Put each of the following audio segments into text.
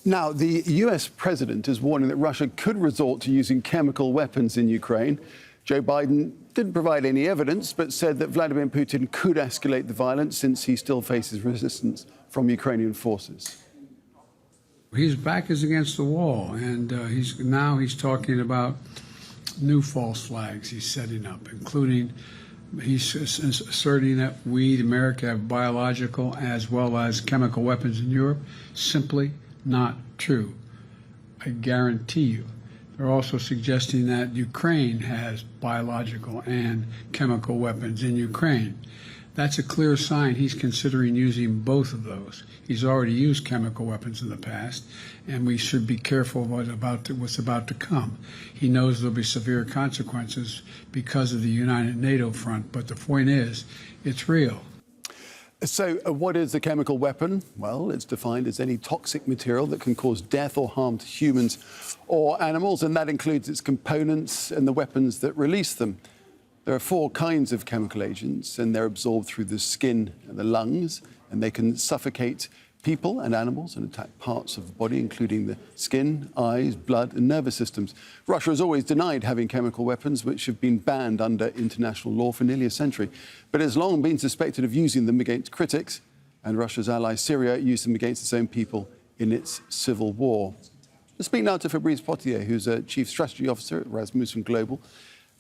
Now, the US president is warning that Russia could resort to using chemical weapons in Ukraine. Joe Biden didn't provide any evidence, but said that Vladimir Putin could escalate the violence since he still faces resistance from Ukrainian forces. His back is against the wall, and he's talking about new false flags he's setting up, including he's asserting that we, America, have biological as well as chemical weapons in Europe. Simply not true. I guarantee you. They're also suggesting that Ukraine has biological and chemical weapons in Ukraine. That's a clear sign he's considering using both of those. He's already used chemical weapons in the past, and we should be careful what's about to come. He knows there'll be severe consequences because of the united NATO front, but the point is, it's real. So what is a chemical weapon? Well, it's defined as any toxic material that can cause death or harm to humans or animals, and that includes its components and the weapons that release them. There are 4 kinds of chemical agents, and they're absorbed through the skin and the lungs, and they can suffocate people and animals and attack parts of the body, including the skin, eyes, blood and nervous systems. Russia has always denied having chemical weapons, which have been banned under international law for nearly a century, but has long been suspected of using them against critics, and Russia's ally Syria used them against its own people in its civil war. Let's speak now to Fabrice Potier, who's a Chief Strategy Officer at Rasmussen Global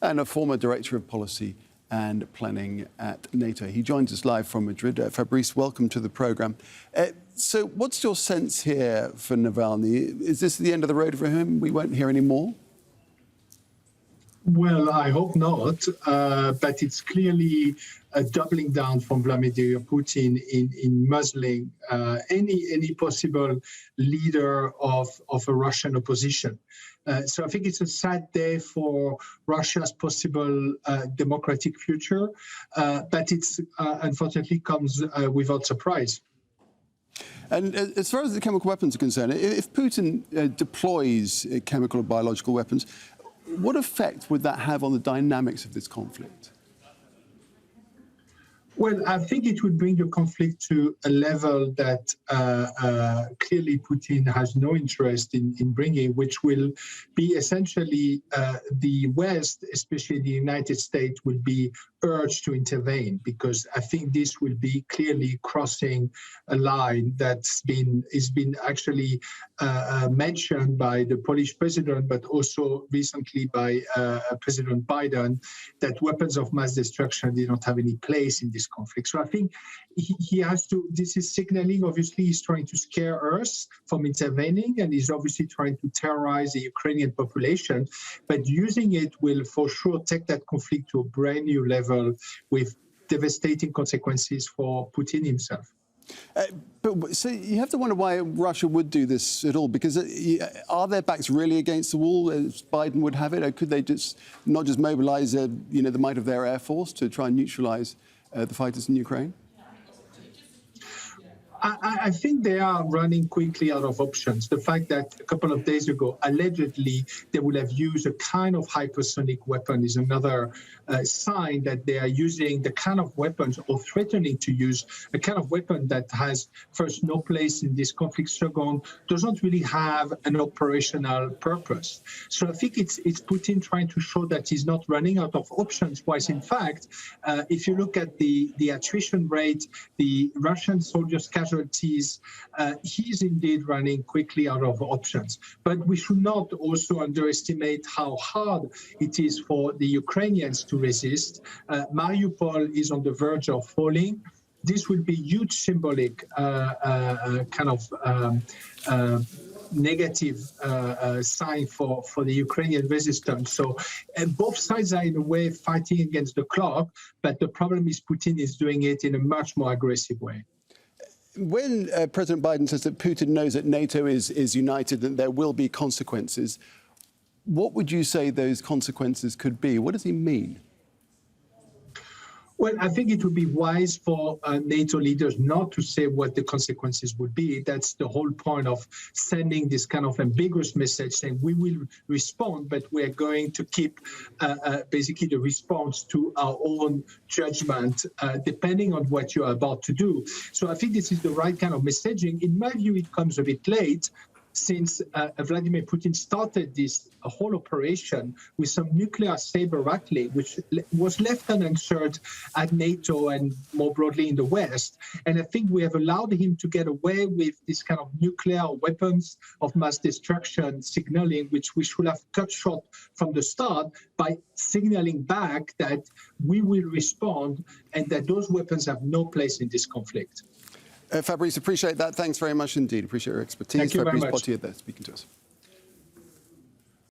and a former Director of Policy and Planning at NATO. He joins us live from Madrid. Fabrice, welcome to the programme. So what's your sense here for Navalny? Is this the end of the road for him? We won't hear any more? Well, I hope not, but it's clearly a doubling down from Vladimir Putin in muzzling any possible leader of a Russian opposition. So I think it's a sad day for Russia's possible democratic future, but it's unfortunately comes without surprise. And as far as the chemical weapons are concerned, if Putin deploys chemical or biological weapons, what effect would that have on the dynamics of this conflict? Well, I think it would bring the conflict to a level that clearly Putin has no interest in bringing, which will be essentially the West, especially the United States, will be urged to intervene, because I think this will be clearly crossing a line that's been actually mentioned by the Polish president, but also recently by President Biden, that weapons of mass destruction did not have any place in this conflict. So I think he has to, this is signaling, obviously he's trying to scare us from intervening, and he's obviously trying to terrorize the Ukrainian population, but using it will for sure take that conflict to a brand new level with devastating consequences for Putin himself. But so you have to wonder why Russia would do this at all, because are their backs really against the wall, as Biden would have it, or could they just not just mobilise, the might of their air force to try and neutralise the fighters in Ukraine? I think they are running quickly out of options. The fact that a couple of days ago, allegedly, they would have used a kind of hypersonic weapon is another sign that they are using the kind of weapons, or threatening to use a kind of weapon that has, first, no place in this conflict, second, doesn't really have an operational purpose. So I think it's Putin trying to show that he's not running out of options, whilst in fact, if you look at the attrition rate, the Russian soldiers' casualties, he's indeed running quickly out of options. But we should not also underestimate how hard it is for the Ukrainians to resist. Mariupol is on the verge of falling. This will be huge symbolic negative sign for the Ukrainian resistance. So both sides are in a way fighting against the clock, but the problem is Putin is doing it in a much more aggressive way. When President Biden says that Putin knows that NATO is united and there will be consequences, what would you say those consequences could be? What does he mean? Well, I think it would be wise for NATO leaders not to say what the consequences would be. That's the whole point of sending this kind of ambiguous message saying we will respond, but we're going to keep basically the response to our own judgment, depending on what you're about to do. So I think this is the right kind of messaging. In my view, it comes a bit late, since Vladimir Putin started this whole operation with some nuclear saber rattling, which was left unanswered at NATO and more broadly in the West. And I think we have allowed him to get away with this kind of nuclear weapons of mass destruction signaling, which we should have cut short from the start by signaling back that we will respond and that those weapons have no place in this conflict. Fabrice, appreciate that. Thanks very much indeed. Appreciate your expertise. Thank you very Fabrice much. Pottier there speaking to us.